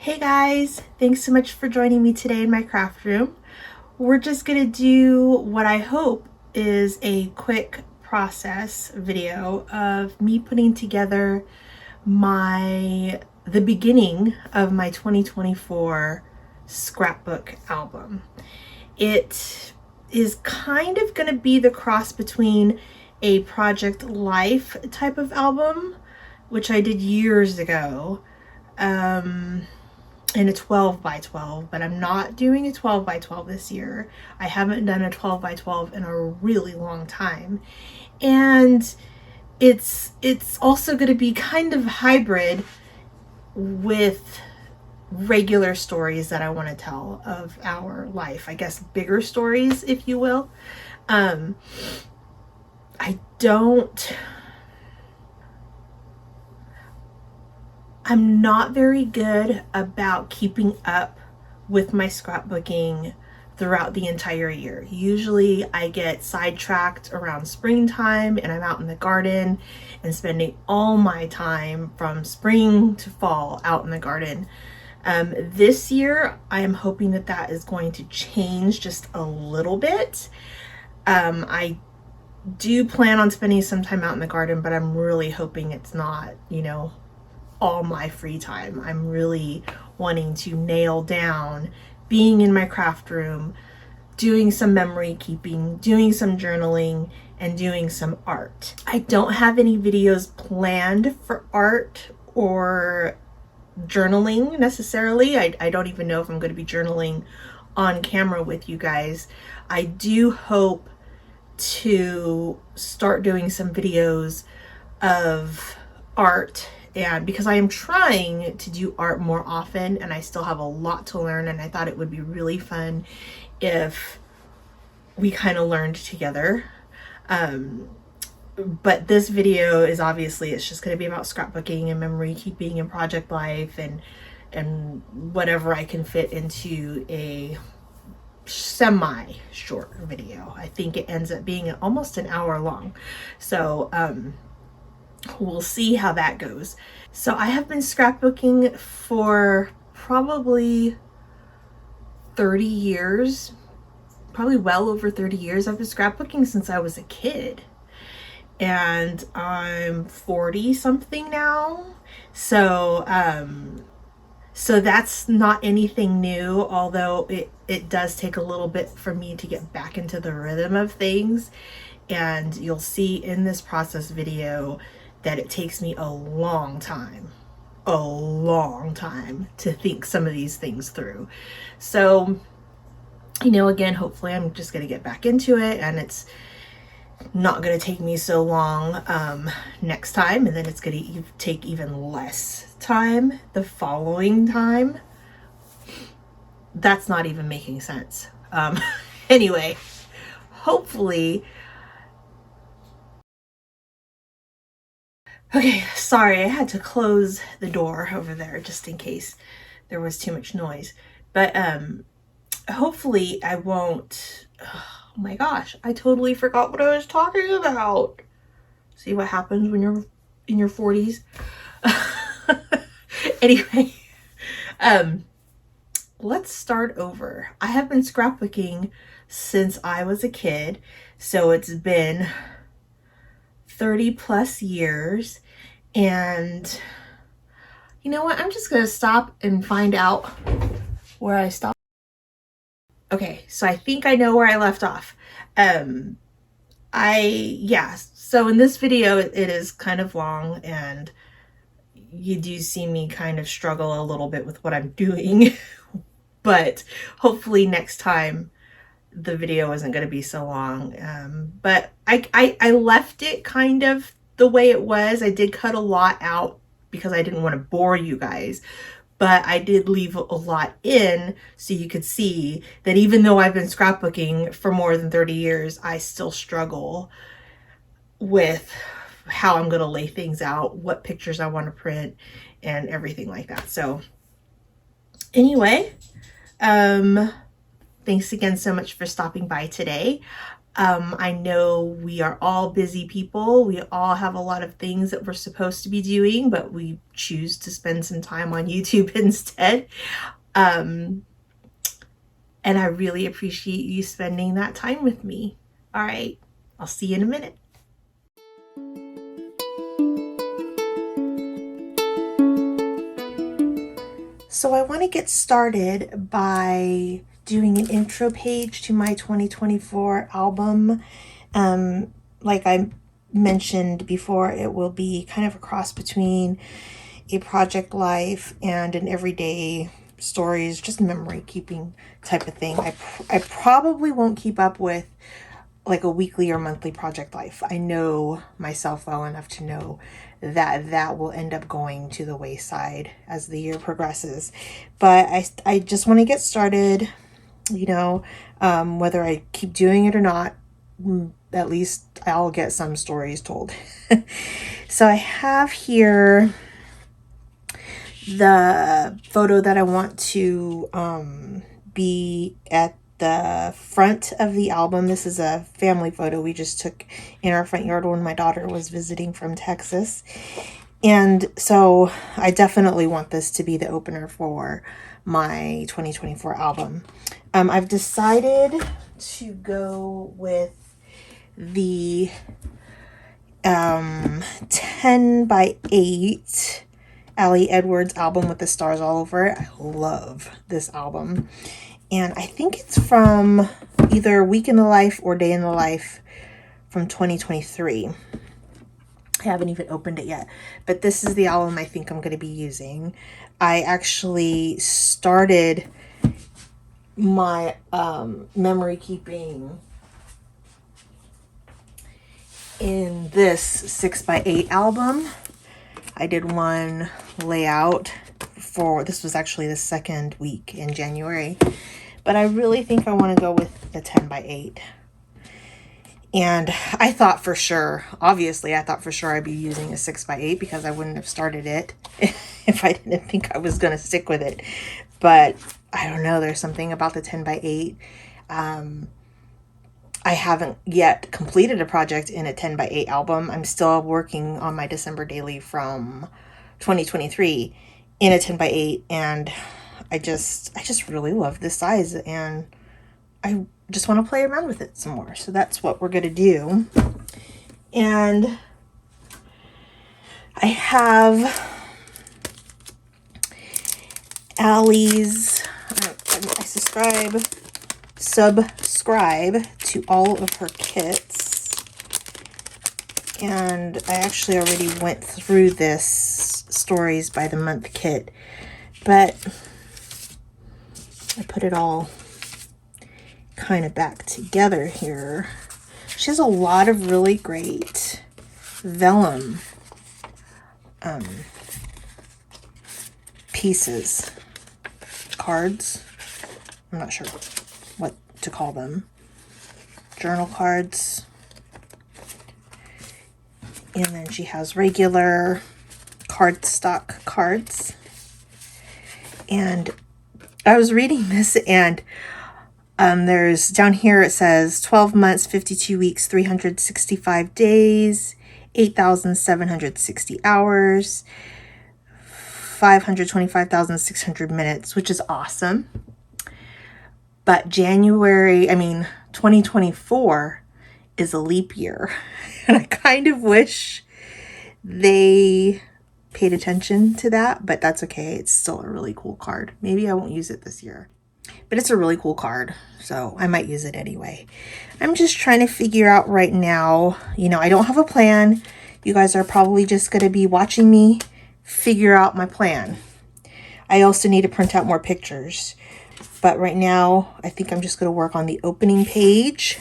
Hey guys, thanks so much for joining me today in my craft room. We're just gonna do what I hope is a quick process video of me putting together the beginning of my 2024 scrapbook album. It is kind of gonna be the cross between a Project Life type of album, which I did years ago, in a 12 by 12, but I'm not doing a 12 by 12 this year. I haven't done a 12 by 12 in a really long time. And it's also going to be kind of hybrid with regular stories that I want to tell of our life. I guess bigger stories, if you will. I don't I'm not very good about keeping up with my scrapbooking throughout the entire year. Usually I get sidetracked around springtime and I'm out in the garden and spending all my time from spring to fall out in the garden. This year I am hoping that that is going to change just a little bit. I do plan on spending some time out in the garden, but I'm really hoping it's not, all my free time. I'm really wanting to nail down being in my craft room, doing some memory keeping, doing some journaling, and doing some art. I don't have any videos planned for art or journaling necessarily. I don't even know if I'm going to be journaling on camera with you guys. I do hope to start doing some videos of art, and because I am trying to do art more often and I still have a lot to learn, and I thought it would be really fun if we kind of learned together. But this video is obviously, it's just going to be about scrapbooking and memory keeping and project life and whatever I can fit into a semi short video. I think it ends up being almost an hour long. So, we'll see how that goes. So I have been scrapbooking for probably 30 years, probably well over 30 years. I've been scrapbooking since I was a kid, and I'm 40 something now. So that's not anything new, although it does take a little bit for me to get back into the rhythm of things. And you'll see in this process video that it takes me a long time to think some of these things through. So, again, hopefully I'm just going to get back into it, and it's not going to take me so long next time, and then it's going to take even less time the following time. That's not even making sense. Anyway, hopefully. Okay, sorry, I had to close the door over there just in case there was too much noise. But hopefully I won't. Oh my gosh, I totally forgot what I was talking about. See what happens when you're in your 40s? Anyway, let's start over. I have been scrapbooking since I was a kid, so it's been 30 plus years. And you know what? I'm just going to stop and find out where I stopped. Okay, so I think I know where I left off. So in this video, it is kind of long, and you do see me kind of struggle a little bit with what I'm doing, but hopefully next time the video isn't going to be so long. But I left it kind of the way it was. I did cut a lot out because I didn't want to bore you guys, but I did leave a lot in so you could see that even though I've been scrapbooking for more than 30 years, I still struggle with how I'm going to lay things out, what pictures I want to print, and everything like that. So anyway, thanks again so much for stopping by today. I know we are all busy people. We all have a lot of things that we're supposed to be doing, but we choose to spend some time on YouTube instead. Um, and I really appreciate you spending that time with me. All right, I'll see you in a minute. So I want to get started by doing an intro page to my 2024 album. Like I mentioned before, it will be kind of a cross between a project life and an everyday stories, just memory keeping type of thing. I probably won't keep up with like a weekly or monthly project life. I know myself well enough to know that that will end up going to the wayside as the year progresses. But I just want to get started, you know, whether I keep doing it or not, at least I'll get some stories told. So I have here the photo that I want to be at the front of the album. This is a family photo we just took in our front yard when my daughter was visiting from Texas. And so I definitely want this to be the opener for my 2024 album. I've decided to go with the 10 by 8 Ali Edwards album with the stars all over it. I love this album. And I think it's from either Week in the Life or Day in the Life from 2023. I haven't even opened it yet. But this is the album I think I'm going to be using. I actually started my memory keeping in this 6x8 album. I did one layout for, this was actually the second week in January, but I really think I want to go with the 10 by 8. And I thought for sure, obviously I thought for sure I'd be using a 6 by 8 because I wouldn't have started it if I didn't think I was going to stick with it. But I don't know, there's something about the 10 by 8. I haven't yet completed a project in a 10 by 8 album. I'm still working on my December daily from 2023 in a 10 by 8, and I just really love this size, and I just want to play around with it some more. So that's what we're going to do. And I have Allie's, I subscribe to all of her kits, and I actually already went through this stories by the month kit, but I put it all kind of back together here. She has a lot of really great vellum pieces, cards, I'm not sure what to call them, journal cards, and then she has regular cardstock cards. And I was reading this, and there's down here it says 12 months, 52 weeks, 365 days, 8,760 hours, 525,600 minutes, which is awesome. But 2024 is a leap year. And I kind of wish they paid attention to that, but that's okay. It's still a really cool card. Maybe I won't use it this year, but it's a really cool card, so I might use it anyway. I'm just trying to figure out right now, I don't have a plan. You guys are probably just going to be watching me figure out my plan. I also need to print out more pictures, but right now I think I'm just going to work on the opening page,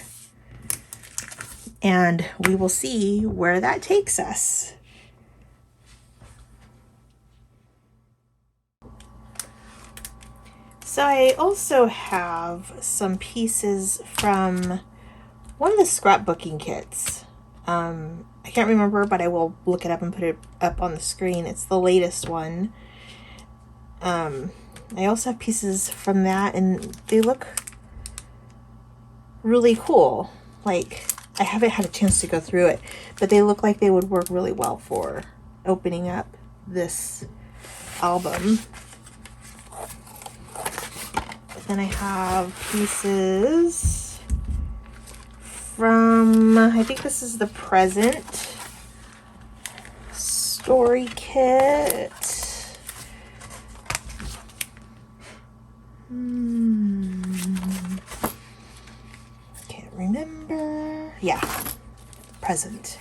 and we will see where that takes us. So I also have some pieces from one of the scrapbooking kits. I can't remember, but I will look it up and put it up on the screen. It's the latest one. I also have pieces from that, and they look really cool. like, I haven't had a chance to go through it, but they look like they would work really well for opening up this album. Then I have pieces from, I think this is the Present story kit. Can't remember. Yeah, Present.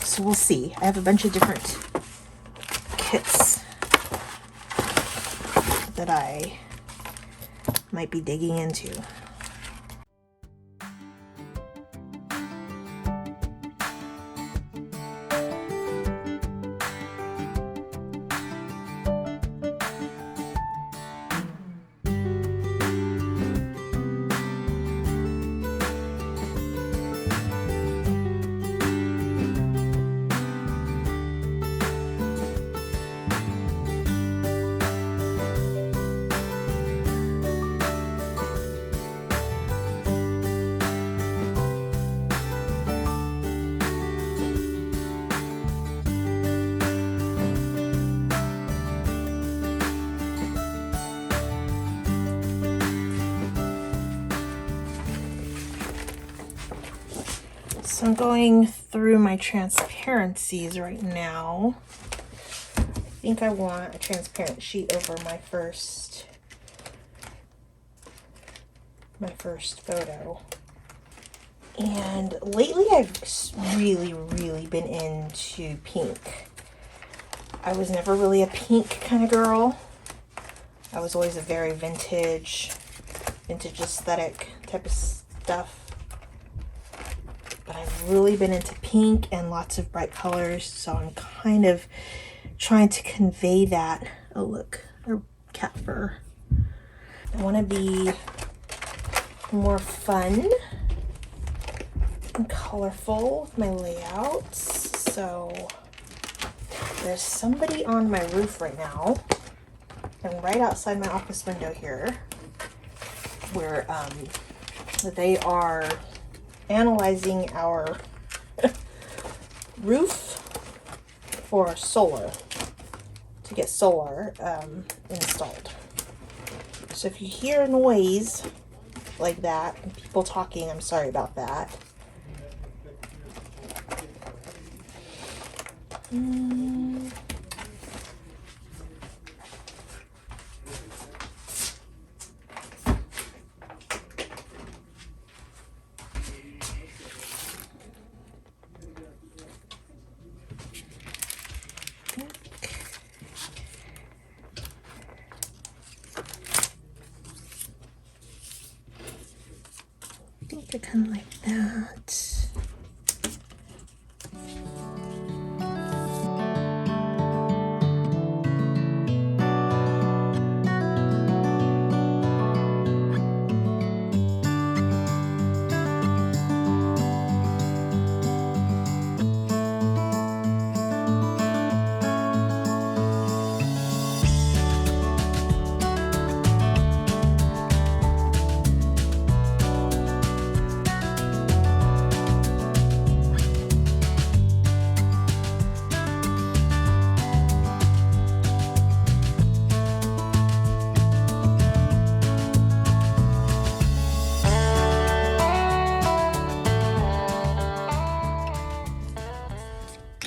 So we'll see. I have a bunch of different kits that I might be digging into. So I'm going through my transparencies right now. I think I want a transparent sheet over my first photo. And lately I've really been into pink. I was never really a pink kind of girl. I was always a very vintage aesthetic type of stuff. But I've really been into pink and lots of bright colors, so I'm kind of trying to convey that. Oh look, a cat fur. I want to be more fun and colorful with my layouts. So there's somebody on my roof right now, and right outside my office window here, where they are analyzing our roof for solar, to get solar installed. So if you hear a noise like that, and people talking, I'm sorry about that. I think they're kind of like that.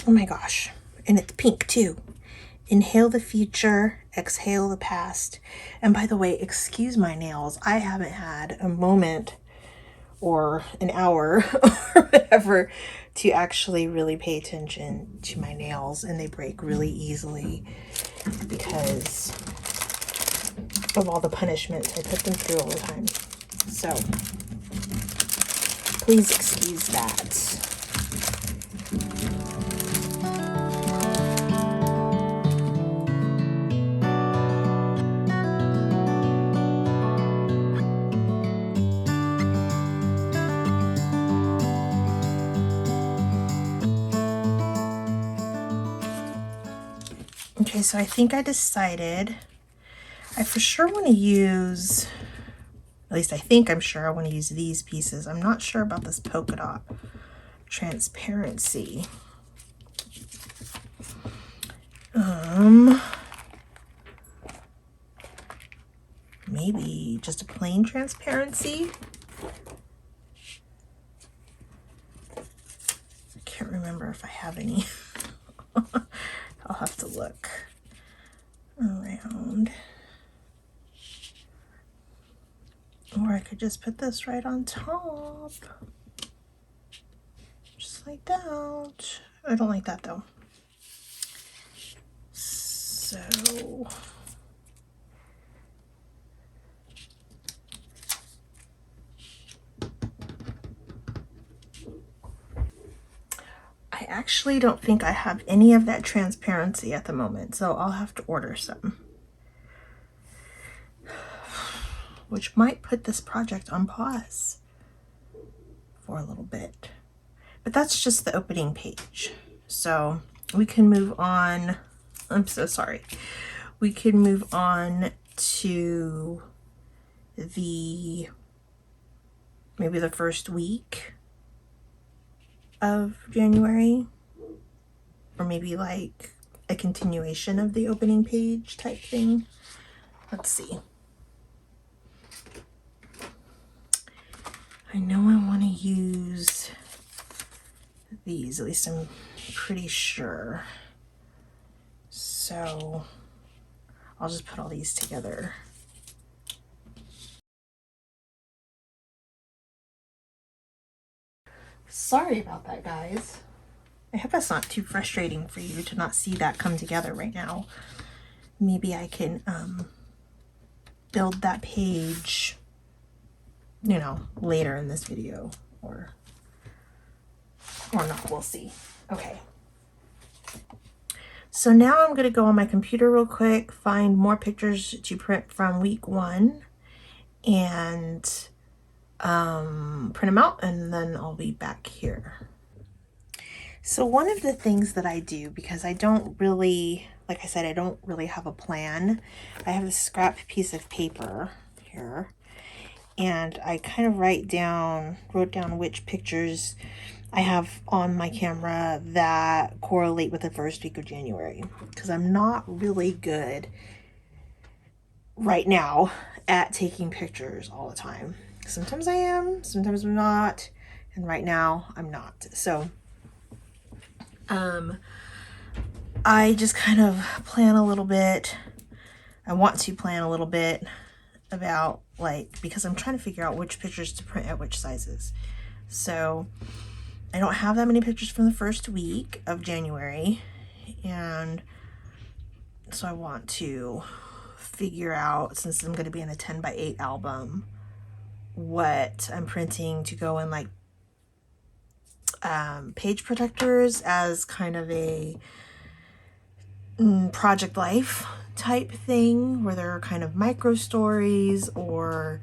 Oh my gosh, and it's pink too. Inhale the future, exhale the past. And by the way, excuse my nails. I haven't had a moment or an hour or whatever to actually really pay attention to my nails, and they break really easily because of all the punishment I put them through all the time. So please excuse that. Okay, so I think I decided I for sure want to use, at least I think I'm sure I want to use these pieces. I'm not sure about this polka dot transparency. Maybe just a plain transparency. I can't remember if I have any. I'll have to look around. Or I could just put this right on top. Just like that. I don't like that though. So I actually don't think I have any of that transparency at the moment, so I'll have to order some. Which might put this project on pause for a little bit. But that's just the opening page. So we can move on. I'm so sorry. We can move on to maybe the first week of January, or maybe like a continuation of the opening page type thing. Let's see. I know I want to use these, at least I'm pretty sure. So I'll just put all these together. Sorry about that, guys. I hope that's not too frustrating for you to not see that come together right now. Maybe I can build that page, you know, later in this video, or not, we'll see. Okay. So now I'm going to go on my computer real quick, find more pictures to print from week 1, and print them out, and then I'll be back here. So one of the things that I do, because I don't really, like I said, I don't really have a plan. I have this scrap piece of paper here, and I kind of wrote down which pictures I have on my camera that correlate with the first week of January, because I'm not really good right now at taking pictures all the time. Sometimes I am, sometimes I'm not, and right now I'm not. So I just kind of plan a little bit. I want to plan a little bit about, like, because I'm trying to figure out which pictures to print at which sizes. So I don't have that many pictures from the first week of January, and so I want to figure out, since I'm going to be in a 10x8 album, what I'm printing to go in, like, page protectors as kind of a project life type thing, where there are kind of micro stories or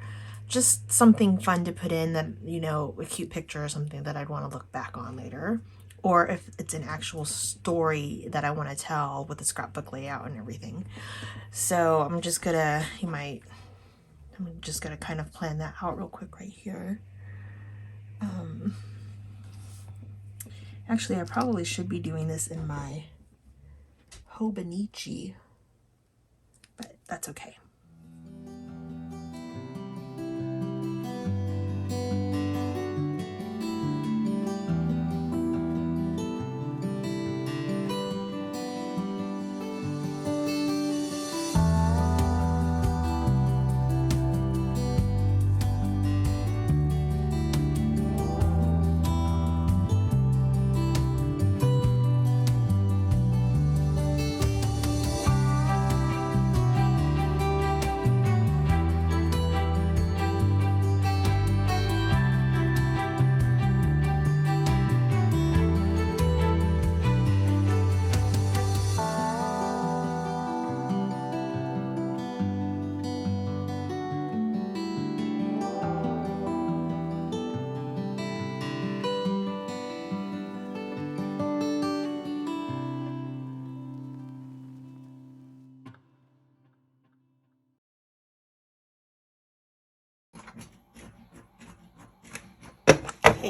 just something fun to put in that, you know, a cute picture or something that I'd want to look back on later, or if it's an actual story that I want to tell with the scrapbook layout and everything. So I'm just gonna kind of plan that out real quick right here. Actually, I probably should be doing this in my Hobonichi, but that's okay.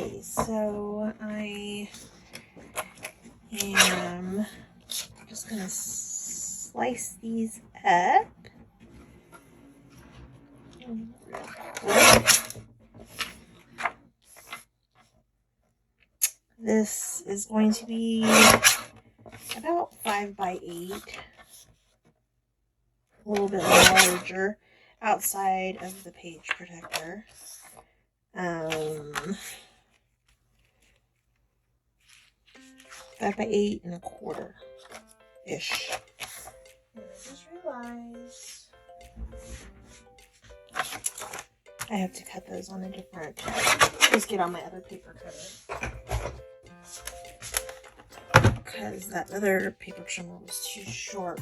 Okay, so I am just gonna slice these up. This is going to be about 5 by 8, a little bit larger outside of the page protector. 5 by 8 1/4 ish. And I just realized I have to cut those on a different, just get on my other paper cutter, because that other paper trimmer was too short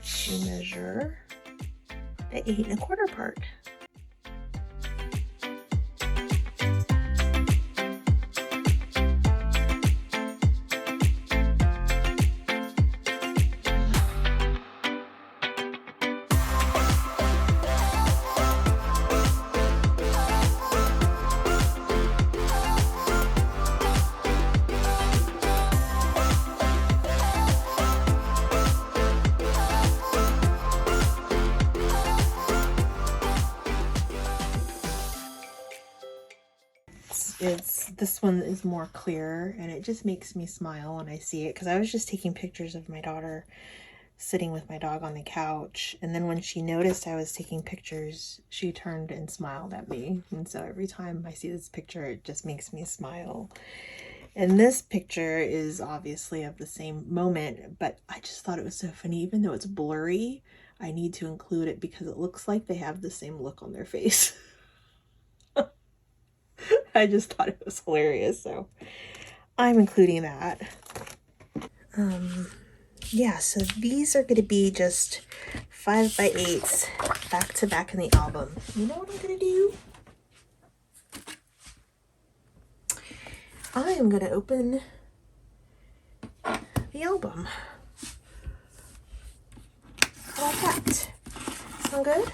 to measure the 8 1/4 part. This one is more clear, and it just makes me smile when I see it, because I was just taking pictures of my daughter sitting with my dog on the couch, and then when she noticed I was taking pictures, she turned and smiled at me. And so every time I see this picture, it just makes me smile. And this picture is obviously of the same moment, but I just thought it was so funny. Even though it's blurry, I need to include it because it looks like they have the same look on their face. I just thought it was hilarious, so I'm including that. Yeah, so these are going to be just 5 by 8s back to back in the album. You know what I'm going to do? I am going to open the album. How about that? Sound good?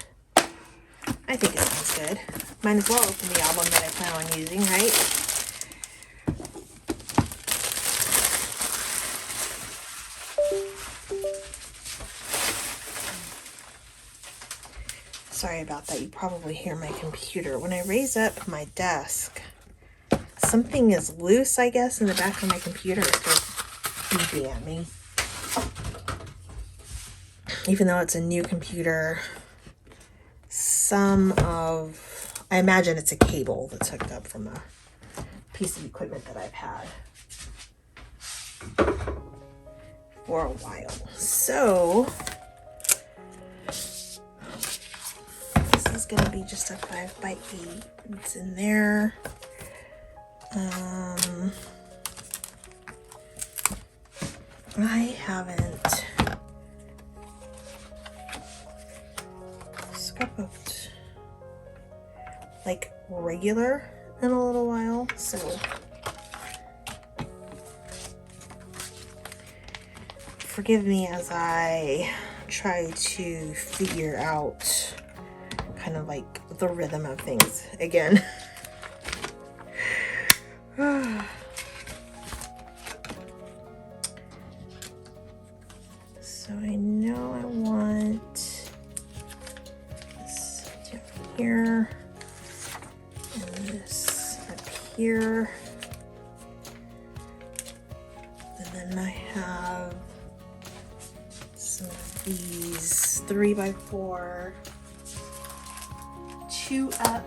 I think it sounds good. Might as well open the album that I plan on using, right? Sorry about that. You probably hear my computer. When I raise up my desk, something is loose, I guess, in the back of my computer. It goes beeping at me. Even though it's a new computer, I imagine it's a cable that's hooked up from a piece of equipment that I've had for a while. So this is going to be just a 5 by 8. It's in there. I haven't scrapbooked like regular in a little while, so forgive me as I try to figure out kind of like the rhythm of things again. So I know I want this down here and this up here, and then I have some of these 3 by 4 2-up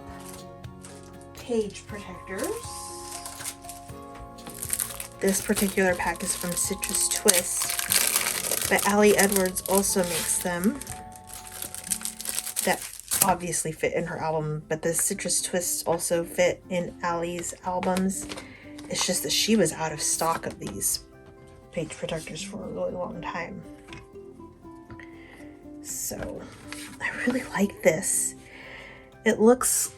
page protectors. This particular pack is from Citrus Twist, but Allie Edwards also makes them that obviously fit in her album, but the Citrus Twists also fit in Allie's albums. It's just that she was out of stock of these page protectors for a really long time. So I really like this. It looks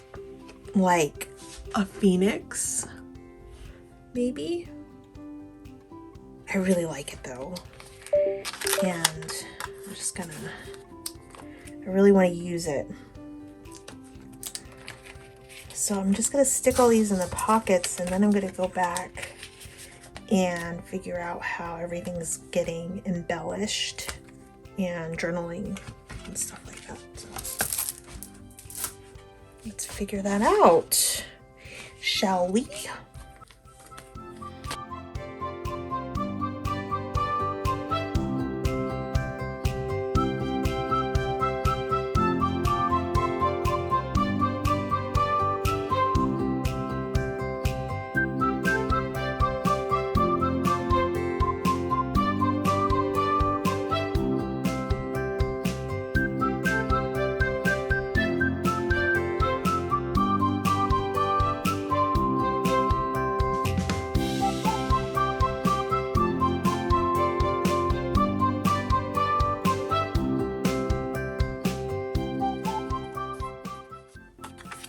like a phoenix, maybe. I really like it though. And I'm just gonna, I really want to use it. So I'm just gonna stick all these in the pockets, and then I'm gonna go back and figure out how everything's getting embellished and journaling and stuff like that. So let's figure that out, shall we?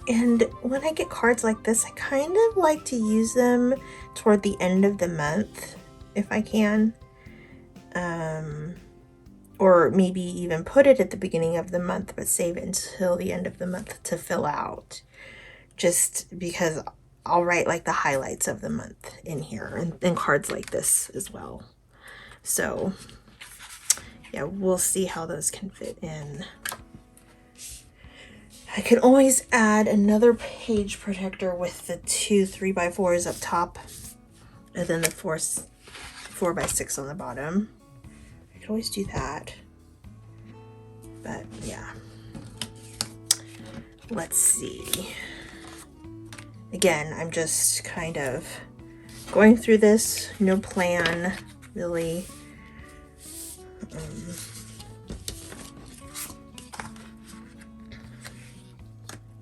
And when I get cards like this, I kind of like to use them toward the end of the month, if I can. Or maybe even put it at the beginning of the month, but save it until the end of the month to fill out. Just because I'll write like the highlights of the month in here, and cards like this as well. So yeah, we'll see how those can fit in. I could always add another page protector with the 2 3x4s up top, and then the 4x6 on the bottom. I could always do that. But yeah. Let's see. Again, I'm just kind of going through this, no plan, really.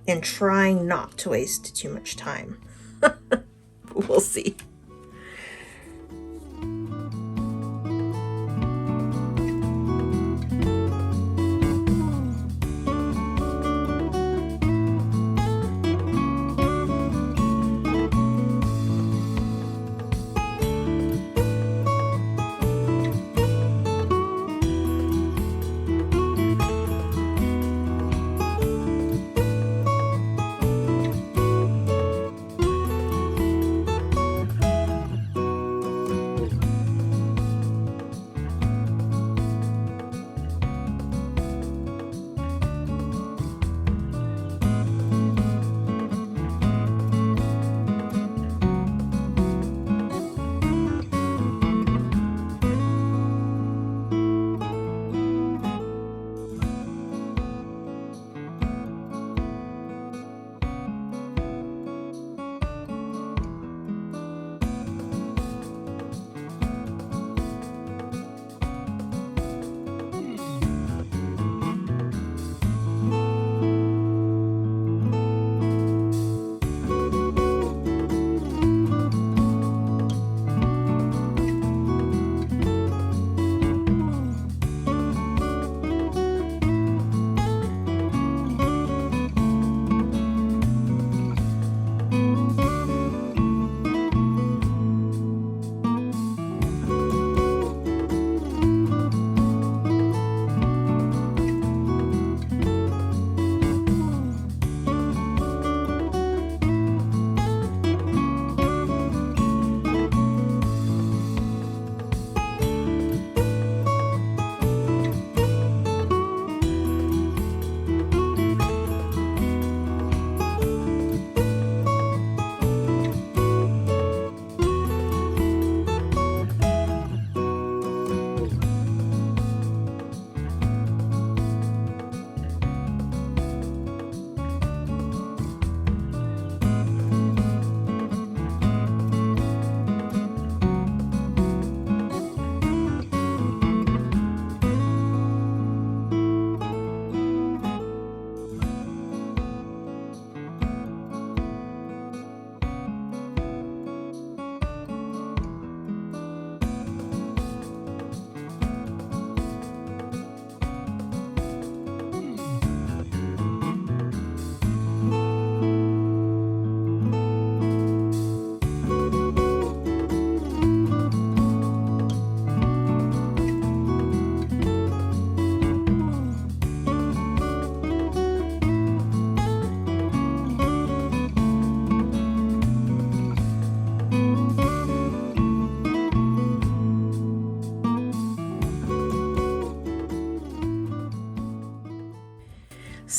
And trying not to waste too much time. We'll see.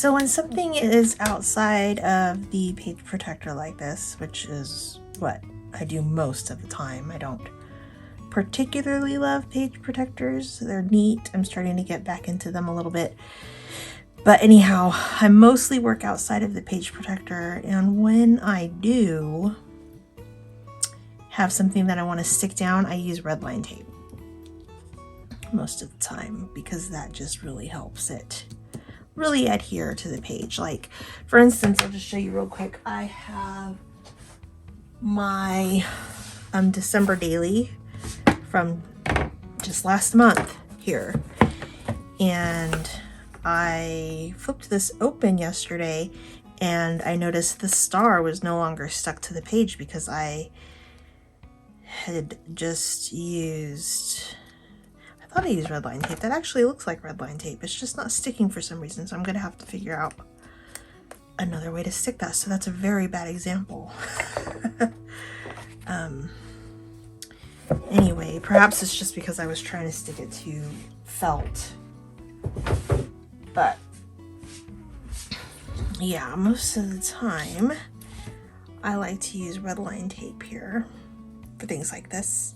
So when something is outside of the page protector like this, which is what I do most of the time, I don't particularly love page protectors. They're neat. I'm starting to get back into them a little bit. But anyhow, I mostly work outside of the page protector, and when I do have something that I want to stick down, I use red line tape most of the time because that just really helps it really adhere to the page. Like, for instance, I'll just show you real quick. I have my December daily from just last month here, and I flipped this open yesterday and I noticed the star was no longer stuck to the page because I had just used, I thought I used red line tape. That actually looks like red line tape. It's just not sticking for some reason, so I'm gonna have to figure out another way to stick that. So that's a very bad example. Anyway, perhaps it's just because I was trying to stick it to felt. But yeah, most of the time I like to use red line tape here for things like this.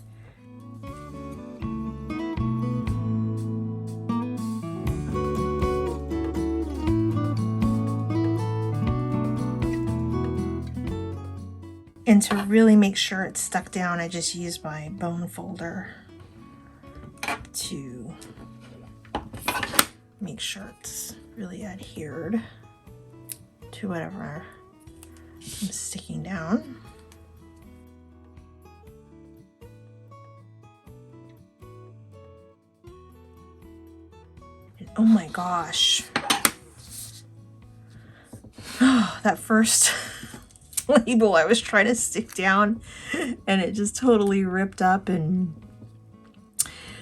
And to really make sure it's stuck down, I just use my bone folder to make sure it's really adhered to whatever I'm sticking down. And oh my gosh. Oh, that first label I was trying to stick down and it just totally ripped up, and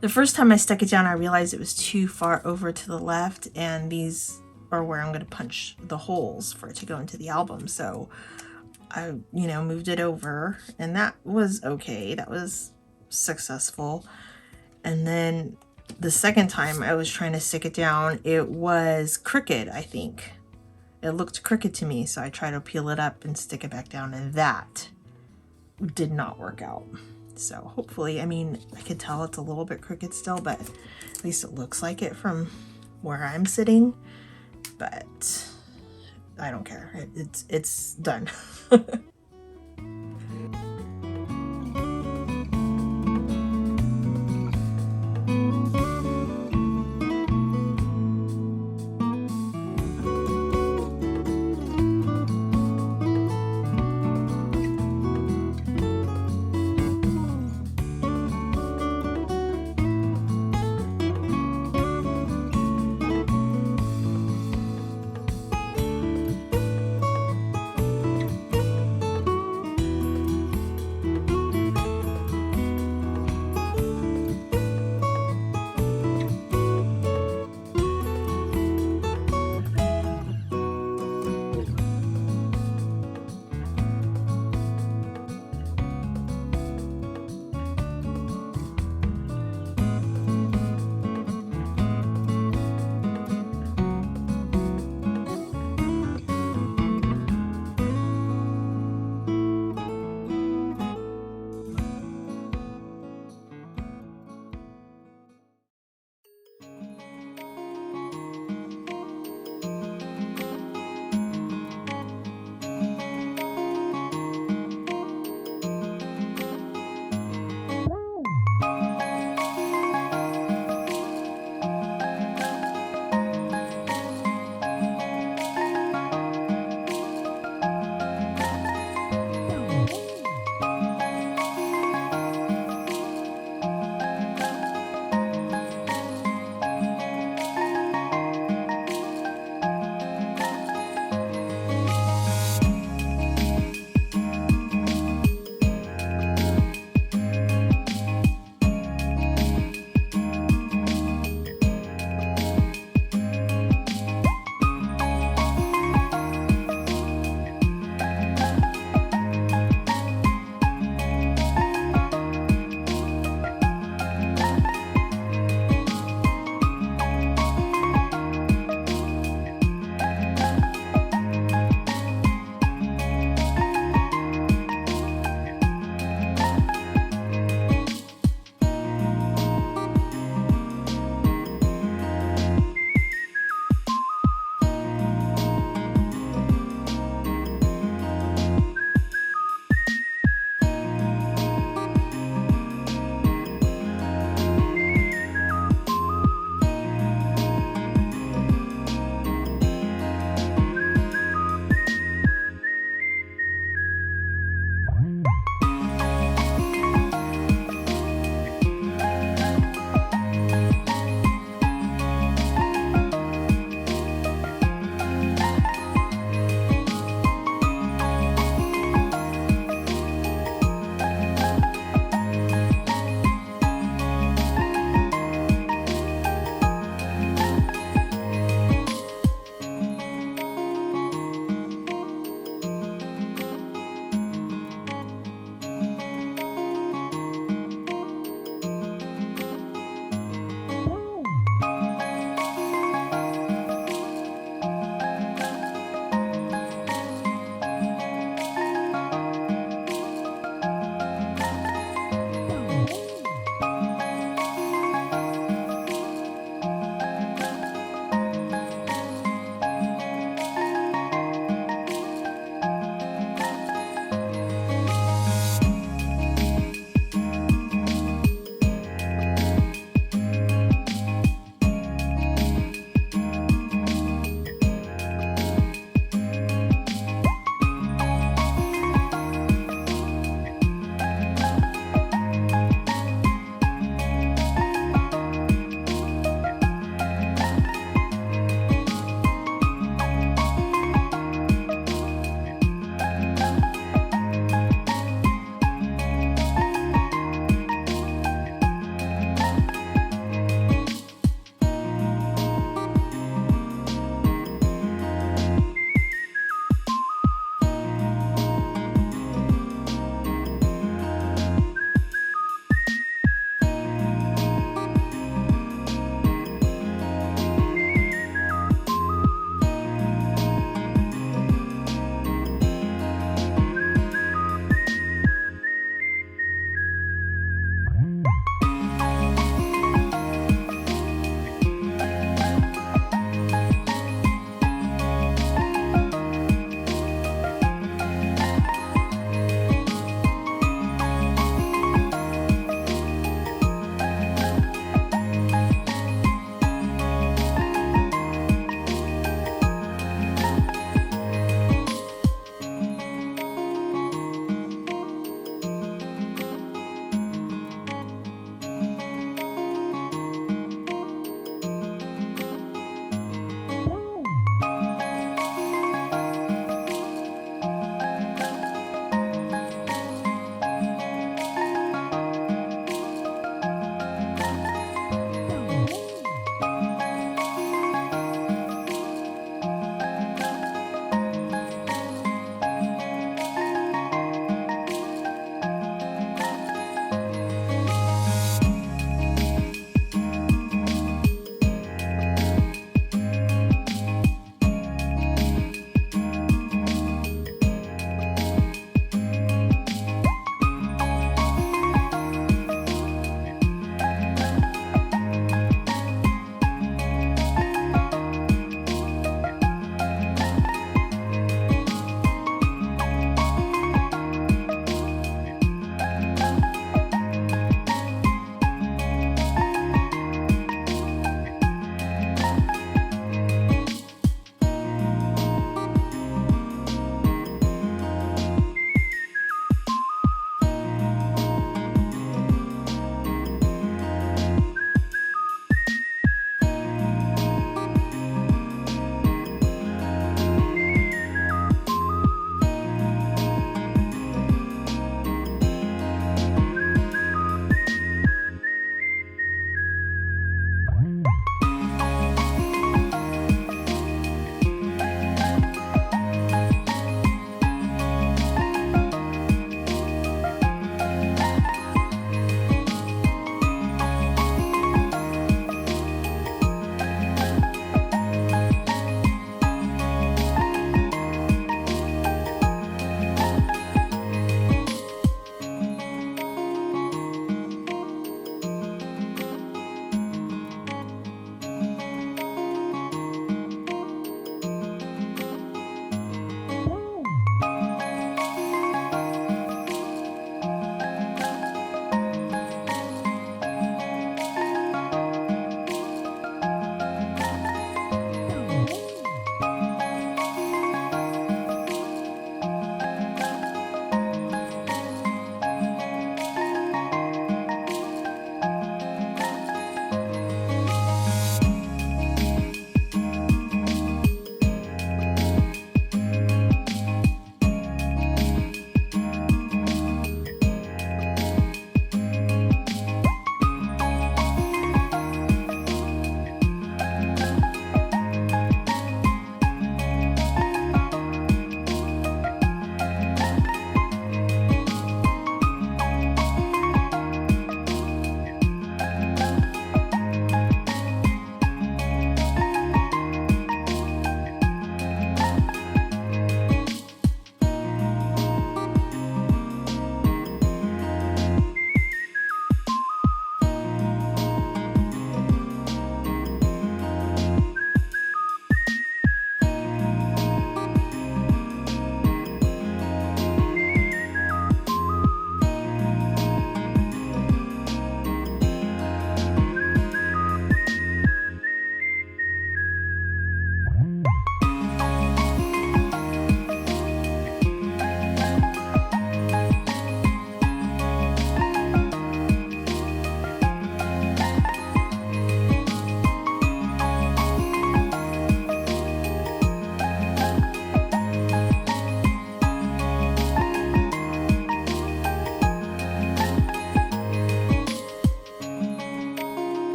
the first time I stuck it down I realized it was too far over to the left, and these are where I'm going to punch the holes for it to go into the album. So I, moved it over, and that was okay. That was successful. And then the second time I was trying to stick it down, it was crooked, I think. It looked crooked to me, so I tried to peel it up and stick it back down, and that did not work out. So hopefully, I mean, I could tell it's a little bit crooked still, but at least it looks like it from where I'm sitting. But I don't care. It's done.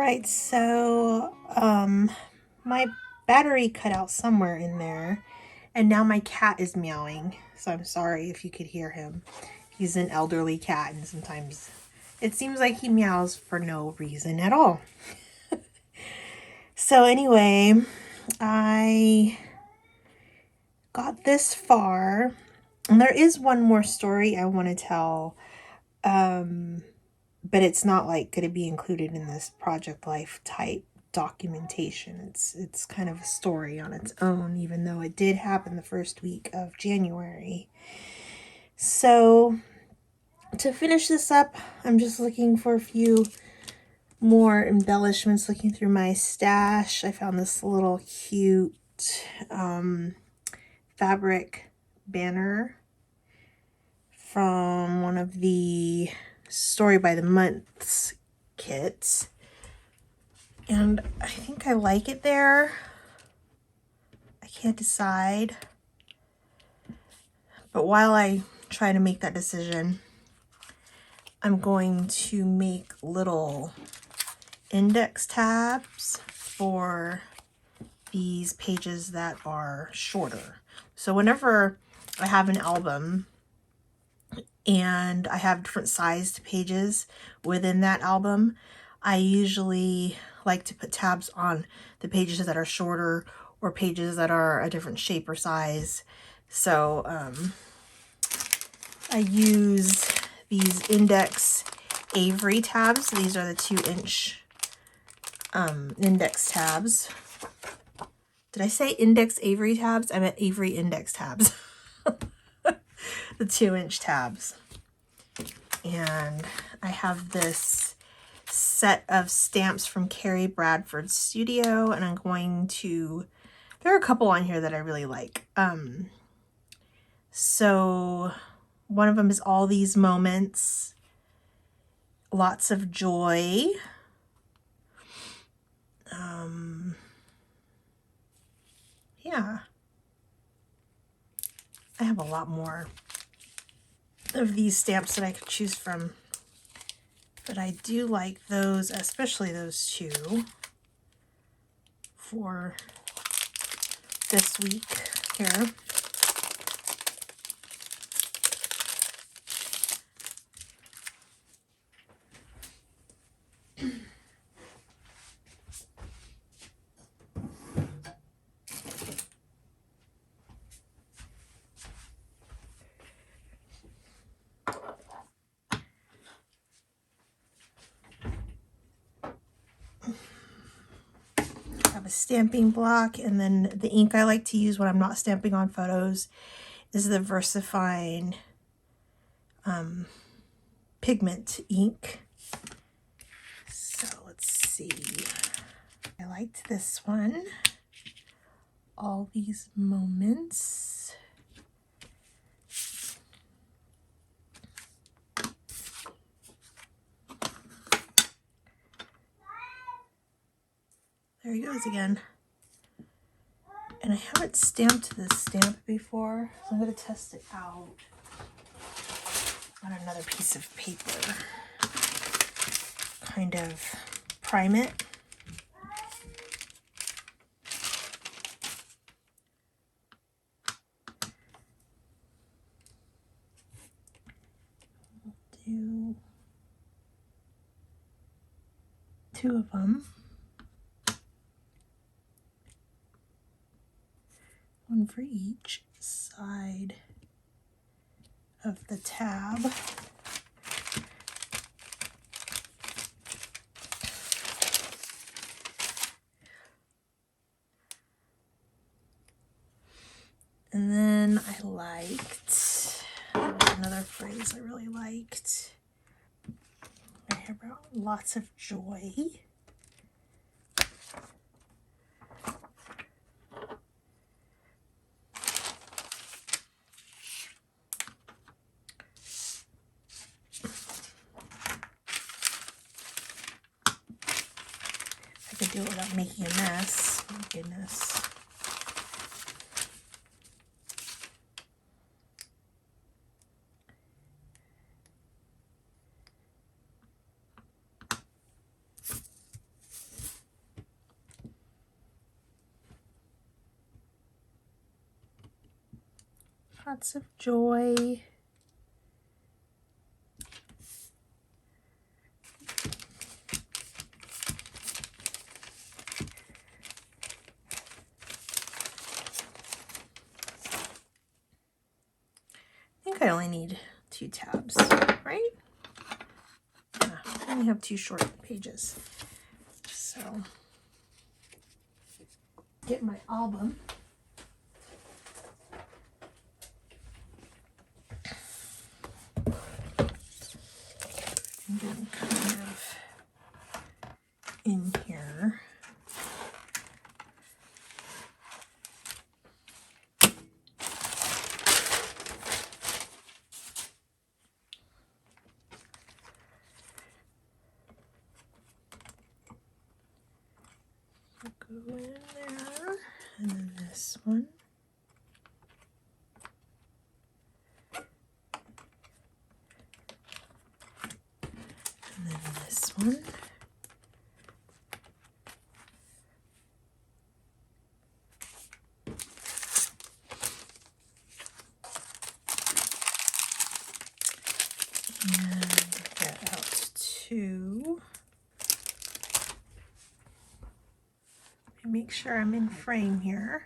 Alright, so my battery cut out somewhere in there, and now my cat is meowing, so I'm sorry if you could hear him. He's an elderly cat, and sometimes it seems like he meows for no reason at all. So anyway, I got this far, and there is one more story I want to tell, but it's not like going to be included in this Project Life type documentation. It's kind of a story on its own, even though it did happen the first week of January. So to finish this up, I'm just looking for a few more embellishments, looking through my stash. I found this little cute fabric banner from one of the Story by the Months kits, and I think I like it there. I can't decide, but while I try to make that decision, I'm going to make little index tabs for these pages that are shorter. So whenever I have an album and I have different sized pages within that album, I usually like to put tabs on the pages that are shorter or pages that are a different shape or size. So I use these Index Avery tabs. These are the 2-inch index tabs. Did I say Index Avery tabs? I meant Avery Index tabs. The 2-inch tabs. And I have this set of stamps from Carrie Bradford's studio, and I'm going to, there are a couple on here that I really like. So one of them is All These Moments, Lots of Joy. Yeah, I have a lot more of these stamps that I could choose from, but I do like those, especially those two, for this week here. A stamping block, and then the ink I like to use when I'm not stamping on photos is the VersaFine pigment ink. So let's see, I liked this one, All These Moments. There he goes again. And I haven't stamped this stamp before, so I'm going to test it out on another piece of paper. Kind of prime it. Do 2 of them. One for each side of the tab. And then I liked, another phrase I really liked, I have about lots of joy. I could do it without making a mess. Oh goodness. lots of joy. I think I only need 2 tabs, right? Yeah, I only have 2 short pages. So, get my album. And then kind of in here. Go in there, and then this one. And then this one. And get out 2. Make sure I'm in frame here.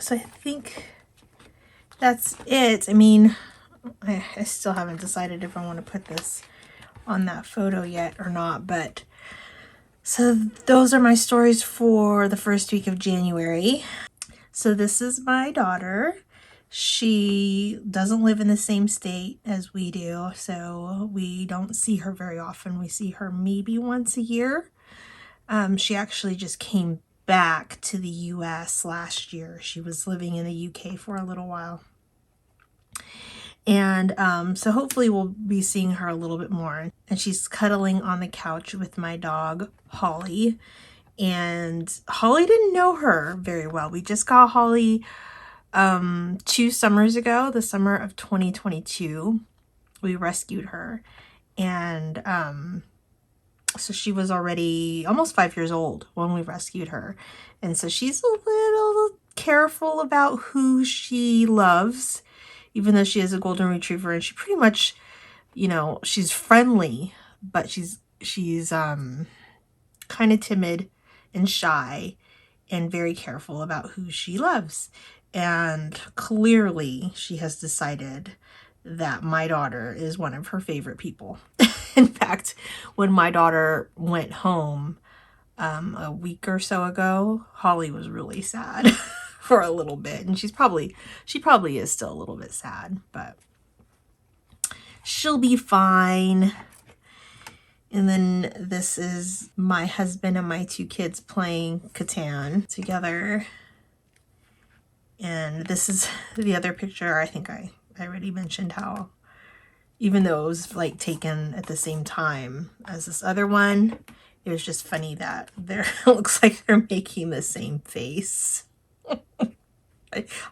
So I think that's it. I mean, I still haven't decided if I want to put this on that photo yet or not, but so those are my stories for the first week of January. So this is my daughter. She doesn't live in the same state as we do, so we don't see her very often. We see her maybe once a year. She actually just came back to the US last year. She was living in the UK for a little while. And so hopefully we'll be seeing her a little bit more. And she's cuddling on the couch with my dog, Holly. And Holly didn't know her very well. We just got Holly 2 summers ago, the summer of 2022. We rescued her. And so she was already almost 5 years old when we rescued her. And so she's a little careful about who she loves, even though she is a golden retriever, and she pretty much, you know, she's friendly, but she's kind of timid and shy and very careful about who she loves. And clearly she has decided that my daughter is one of her favorite people. In fact, when my daughter went home a week or so ago, Holly was really sad for a little bit, and she probably is still a little bit sad, but she'll be fine. And then this is my husband and my 2 kids playing Catan together. And this is the other picture. I think I already mentioned how, even though it was like taken at the same time as this other one, it was just funny that it looks like they're making the same face.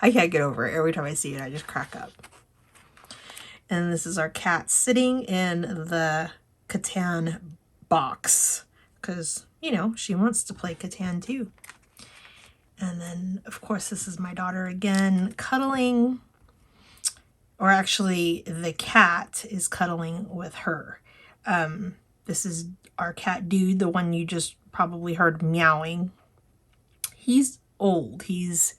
I can't get over it. Every time I see it, I just crack up. And this is our cat sitting in the Catan box because, you know, she wants to play Catan too. And then, of course, this is my daughter again, cuddling. Or actually, the cat is cuddling with her. This is our cat Dude, the one you just probably heard meowing. He's old. He's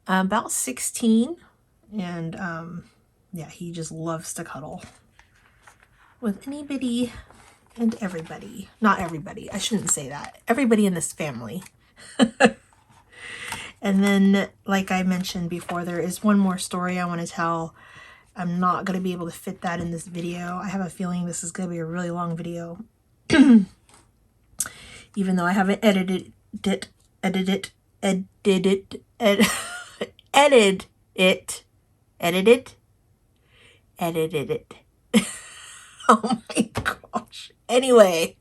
about 16. And yeah, he just loves to cuddle with anybody and everybody. Not everybody. I shouldn't say that. Everybody in this family. And then, like I mentioned before, there is one more story I want to tell. I'm not going to be able to fit that in this video. I have a feeling this is going to be a really long video. Even though I haven't edited it. Oh my gosh. Anyway,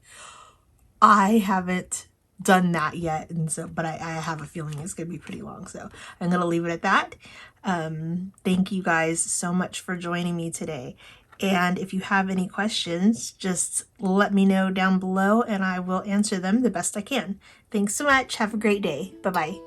I haven't done that yet, and so, but I have a feeling it's gonna be pretty long, so I'm gonna leave it at that. Thank you guys so much for joining me today, and if you have any questions, just let me know down below and I will answer them the best I can. Thanks so much. Have a great day. Bye bye.